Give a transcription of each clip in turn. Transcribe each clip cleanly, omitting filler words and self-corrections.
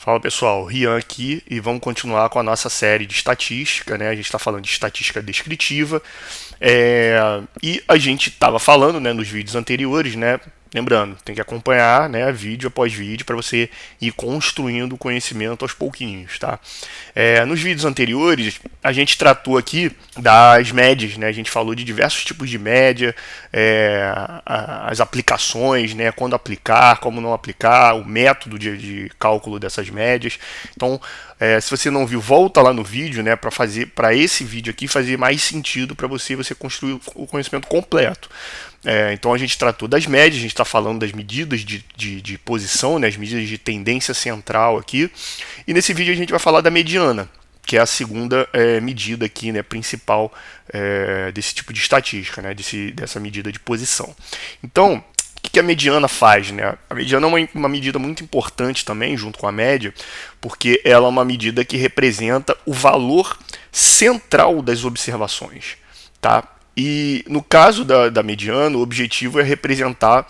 Fala pessoal, Rian aqui e vamos continuar com a nossa série de estatística, né? A gente está falando de estatística descritiva e a gente estava falando, né, nos vídeos anteriores, né? Lembrando, tem que acompanhar, né, vídeo após vídeo para você ir construindo o conhecimento aos pouquinhos, tá? Nos vídeos anteriores a gente tratou aqui das médias, né? A gente falou de diversos tipos de média, as aplicações, né? Quando aplicar, como não aplicar, o método de cálculo dessas médias. Então, se você não viu, volta lá no vídeo, né? Para esse vídeo aqui fazer mais sentido para você construir o conhecimento completo. Então a gente tratou das médias, a gente está falando das medidas de posição, né, as medidas de tendência central aqui. E nesse vídeo a gente vai falar da mediana, que é a segunda medida aqui, né, principal desse tipo de estatística, né, dessa medida de posição. Então, o que a mediana faz? Né? A mediana é uma medida muito importante também, junto com a média, porque ela é uma medida que representa o valor central das observações. Tá? E no caso da mediana, o objetivo é representar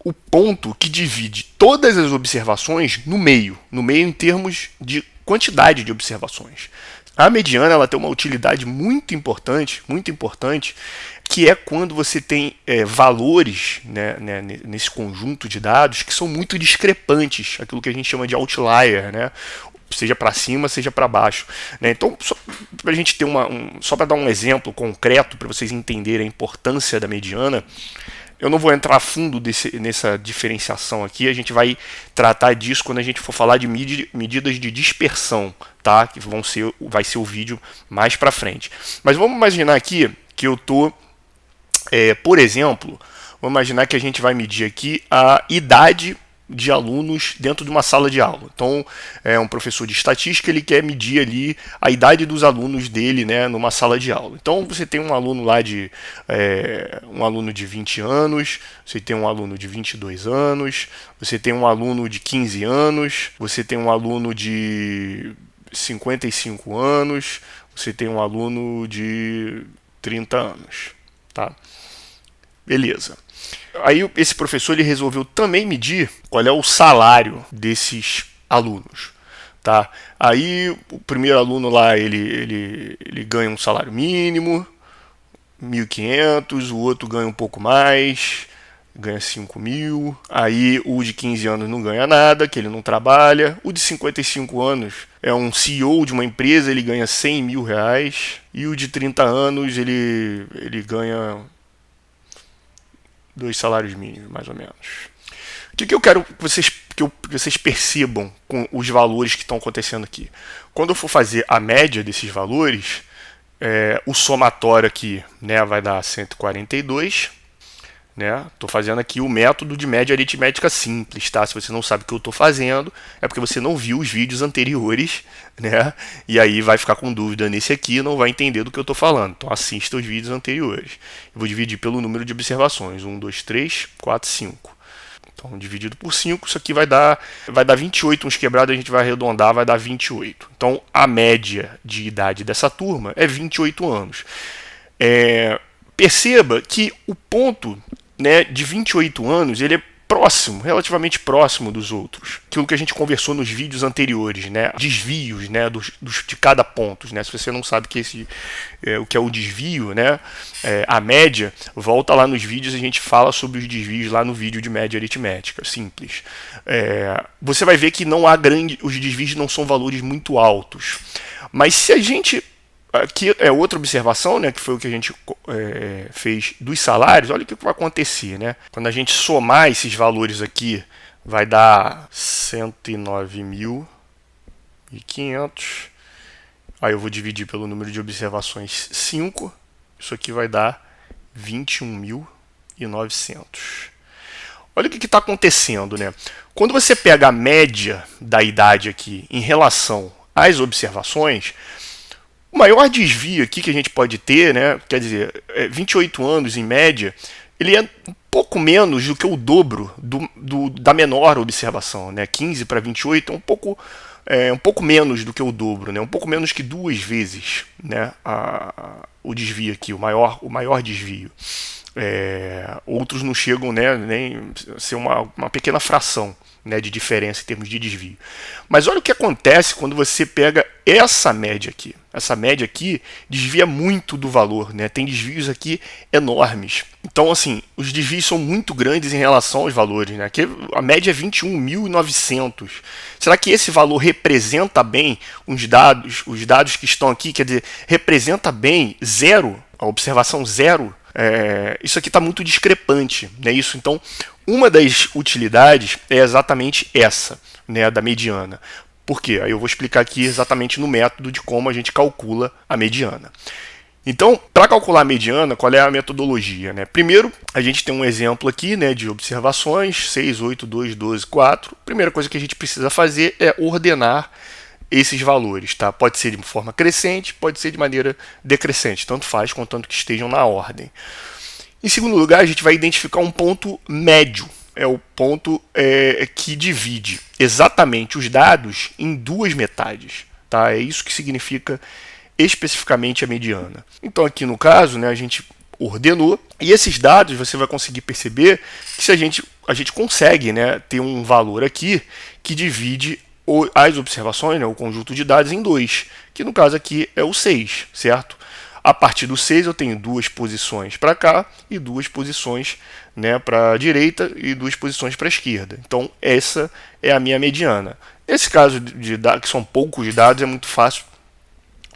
o ponto que divide todas as observações no meio em termos de quantidade de observações. A mediana ela tem uma utilidade muito importante, que é quando você tem valores, né, nesse conjunto de dados que são muito discrepantes, aquilo que a gente chama de outlier, né? Seja para cima, seja para baixo, né? Então, só para a gente ter só para dar um exemplo concreto para vocês entenderem a importância da mediana, eu não vou entrar a fundo nessa diferenciação aqui, a gente vai tratar disso quando a gente for falar de medidas de dispersão, tá? Que vai ser o vídeo mais para frente. Mas vamos imaginar aqui que eu tô, por exemplo, vamos imaginar que a gente vai medir aqui a idade de alunos dentro de uma sala de aula. Então, um professor de estatística, ele quer medir ali a idade dos alunos dele, né, numa sala de aula. Então, você tem um aluno lá um aluno de 20 anos, você tem um aluno de 22 anos, você tem um aluno de 15 anos, você tem um aluno de 55 anos, você tem um aluno de 30 anos, tá? Beleza. Aí esse professor ele resolveu também medir qual é o salário desses alunos. Tá? Aí o primeiro aluno lá ele ganha um salário mínimo, 1.500, o outro ganha um pouco mais, ganha 5.000. Aí o de 15 anos não ganha nada, que ele não trabalha. O de 55 anos é um CEO de uma empresa, ele ganha 100 mil reais. E o de 30 anos ele ganha 2 salários mínimos, mais ou menos. O que eu quero que vocês percebam com os valores que estão acontecendo aqui? Quando eu for fazer a média desses valores, o somatório aqui, né, vai dar 142. Né? Estou fazendo aqui o método de média aritmética simples, tá? Se você não sabe o que eu estou fazendo, é porque você não viu os vídeos anteriores, né? E aí vai ficar com dúvida nesse aqui e não vai entender do que eu estou falando. Então assista os vídeos anteriores. Eu vou dividir pelo número de observações. 1, 2, 3, 4, 5. Então, dividido por 5, isso aqui vai dar 28, uns quebrados a gente vai arredondar, vai dar 28. Então, a média de idade dessa turma é 28 anos. Perceba que o ponto, né, de 28 anos, ele é próximo, relativamente próximo dos outros. Aquilo que a gente conversou nos vídeos anteriores, né? Desvios, né, de cada ponto, né? Se você não sabe o que é o desvio, né? A média, volta lá nos vídeos, a gente fala sobre os desvios lá no vídeo de média aritmética, simples. Você vai ver que não há os desvios não são valores muito altos. Mas se a gente aqui é outra observação, né, que foi o que a gente fez dos salários. Olha o que vai acontecer, né? Quando a gente somar esses valores aqui, vai dar 109.500. Aí eu vou dividir pelo número de observações 5. Isso aqui vai dar 21.900. Olha o que está acontecendo, né? Quando você pega a média da idade aqui em relação às observações, o maior desvio aqui que a gente pode ter, né, quer dizer, 28 anos em média, ele é um pouco menos do que o dobro da menor observação, né? 15 para 28 é um pouco menos do que o dobro, né? Um pouco menos que 2 vezes, né, o desvio aqui, o maior desvio. Outros não chegam, né, nem a ser uma pequena fração né, de diferença em termos de desvio. Mas olha o que acontece quando você pega essa média aqui. Essa média aqui desvia muito do valor, né? Tem desvios aqui enormes. Então, assim, os desvios são muito grandes em relação aos valores, né? Aqui a média é 21.900. Será que esse valor representa bem os dados que estão aqui? Quer dizer, representa bem zero, a observação zero? Isso aqui está muito discrepante, né? Isso. Então, uma das utilidades é exatamente essa, né, da mediana. Por quê? Aí eu vou explicar aqui exatamente no método de como a gente calcula a mediana. Então, para calcular a mediana, qual é a metodologia, né? Primeiro, a gente tem um exemplo aqui, né, de observações, 6, 8, 2, 12, 4. Primeira coisa que a gente precisa fazer é ordenar esses valores, tá? Pode ser de forma crescente, pode ser de maneira decrescente, tanto faz, contanto que estejam na ordem. Em segundo lugar, a gente vai identificar um ponto médio, é o ponto que divide exatamente os dados em duas metades, tá? É isso que significa especificamente a mediana. Então aqui no caso, né, a gente ordenou, e esses dados você vai conseguir perceber que se a gente consegue, né, ter um valor aqui que divide as observações, né, o conjunto de dados, em dois, que no caso aqui é o 6, certo? A partir do 6 eu tenho duas posições para cá e duas posições, né, para a direita e duas posições para a esquerda. Então essa é a minha mediana. Nesse caso de dados, que são poucos dados, é muito fácil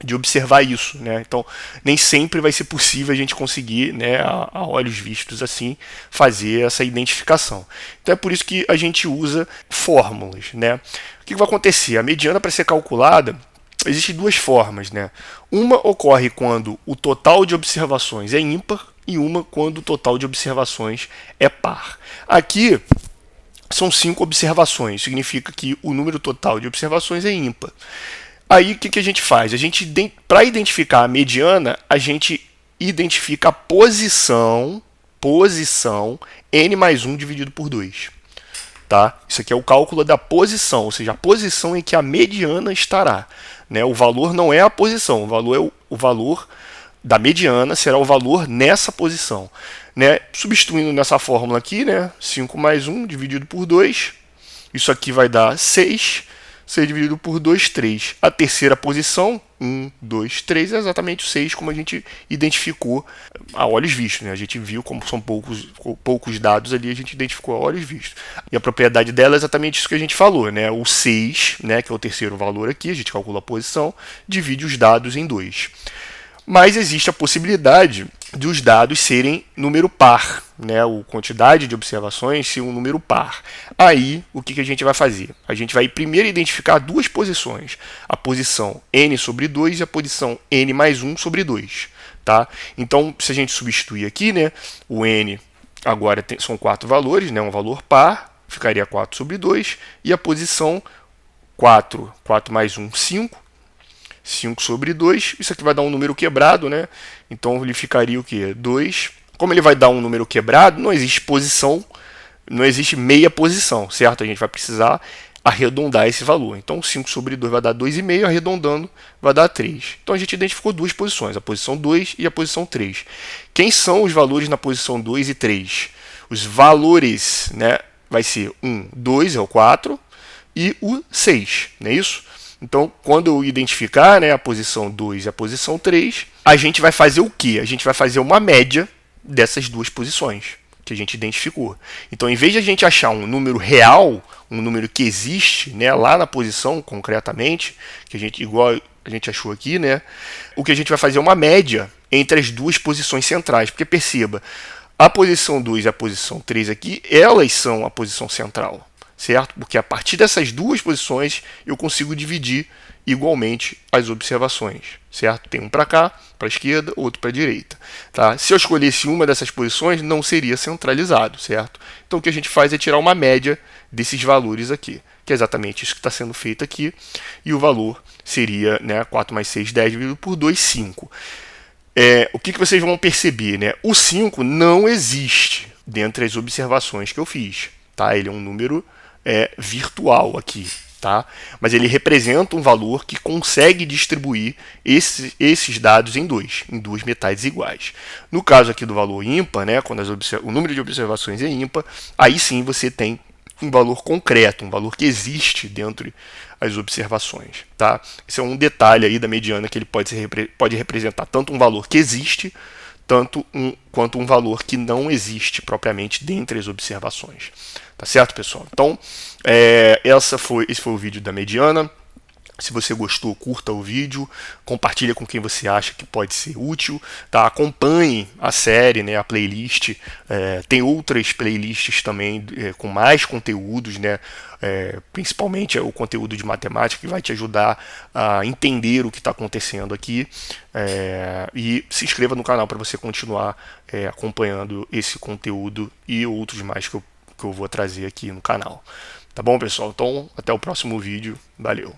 de observar isso, né? Então nem sempre vai ser possível a gente conseguir, né, a olhos vistos assim, fazer essa identificação. Então é por isso que a gente usa fórmulas, né? O que vai acontecer? A mediana, para ser calculada, existem duas formas, né? Uma ocorre quando o total de observações é ímpar e uma quando o total de observações é par. Aqui são 5 observações, significa que o número total de observações é ímpar. Aí o que a gente faz? Para identificar a mediana, a gente identifica a posição n mais 1 dividido por 2. Tá? Isso aqui é o cálculo da posição, ou seja, a posição em que a mediana estará. Né? O valor não é a posição, o valor é o valor da mediana, será o valor nessa posição. Né? Substituindo nessa fórmula aqui, né? 5 mais 1 dividido por 2, isso aqui vai dar 6. 6 dividido por 2, 3. A terceira posição, 1, 2, 3, é exatamente o 6, como a gente identificou a olhos vistos. Né? A gente viu como são poucos dados ali, a gente identificou a olhos vistos. E a propriedade dela é exatamente isso que a gente falou. Né? O 6, né, que é o terceiro valor aqui, a gente calcula a posição, divide os dados em 2. Mas existe a possibilidade de os dados serem número par, né? A quantidade de observações ser um número par. Aí, o que a gente vai fazer? A gente vai primeiro identificar duas posições, a posição n sobre 2 e a posição n mais 1 sobre 2. Tá? Então, se a gente substituir aqui, né, o n agora são 4 valores, né, um valor par, ficaria 4 sobre 2, e a posição 4 mais 1, 5. 5 sobre 2, isso aqui vai dar um número quebrado, né? Então ele ficaria o quê? 2. Como ele vai dar um número quebrado, não existe posição, não existe meia posição, certo? A gente vai precisar arredondar esse valor. Então 5 sobre 2 vai dar 2,5, arredondando vai dar 3. Então a gente identificou duas posições, a posição 2 e a posição 3. Quem são os valores na posição 2 e 3? Os valores, né? Vai ser 2 é o 4 e o 6, não é isso? Então, quando eu identificar, né, a posição 2 e a posição 3, a gente vai fazer o quê? A gente vai fazer uma média dessas duas posições que a gente identificou. Então, em vez de a gente achar um número real, um número que existe, né, lá na posição, concretamente, que a gente, igual a gente achou aqui, né, o que a gente vai fazer é uma média entre as duas posições centrais. Porque perceba, a posição 2 e a posição 3 aqui, elas são a posição central. Certo? Porque a partir dessas duas posições eu consigo dividir igualmente as observações, certo? Tem um para cá, para a esquerda, outro para a direita, tá? Se eu escolhesse uma dessas posições, não seria centralizado, certo? Então o que a gente faz é tirar uma média desses valores aqui, que é exatamente isso que está sendo feito aqui, e o valor seria, né, 4 mais 6, 10 dividido por 2, 5. O que vocês vão perceber, né? O 5 não existe dentre as observações que eu fiz, tá? Ele é um número virtual aqui, tá? Mas ele representa um valor que consegue distribuir esses dados em duas metades iguais. No caso aqui do valor ímpar, né, quando o número de observações é ímpar, aí sim você tem um valor concreto, um valor que existe dentro das observações, tá? Esse é um detalhe aí da mediana, que ele pode representar tanto um valor que existe, quanto um valor que não existe propriamente dentre as observações. Tá certo, pessoal? Então, esse foi o vídeo da mediana. Se você gostou, curta o vídeo, compartilha com quem você acha que pode ser útil, tá? Acompanhe a série, né, a playlist. Tem outras playlists também com mais conteúdos, né? Principalmente o conteúdo de matemática, que vai te ajudar a entender o que está acontecendo aqui. E se inscreva no canal para você continuar acompanhando esse conteúdo e outros mais que eu vou trazer aqui no canal. Tá bom, pessoal? Então, até o próximo vídeo. Valeu!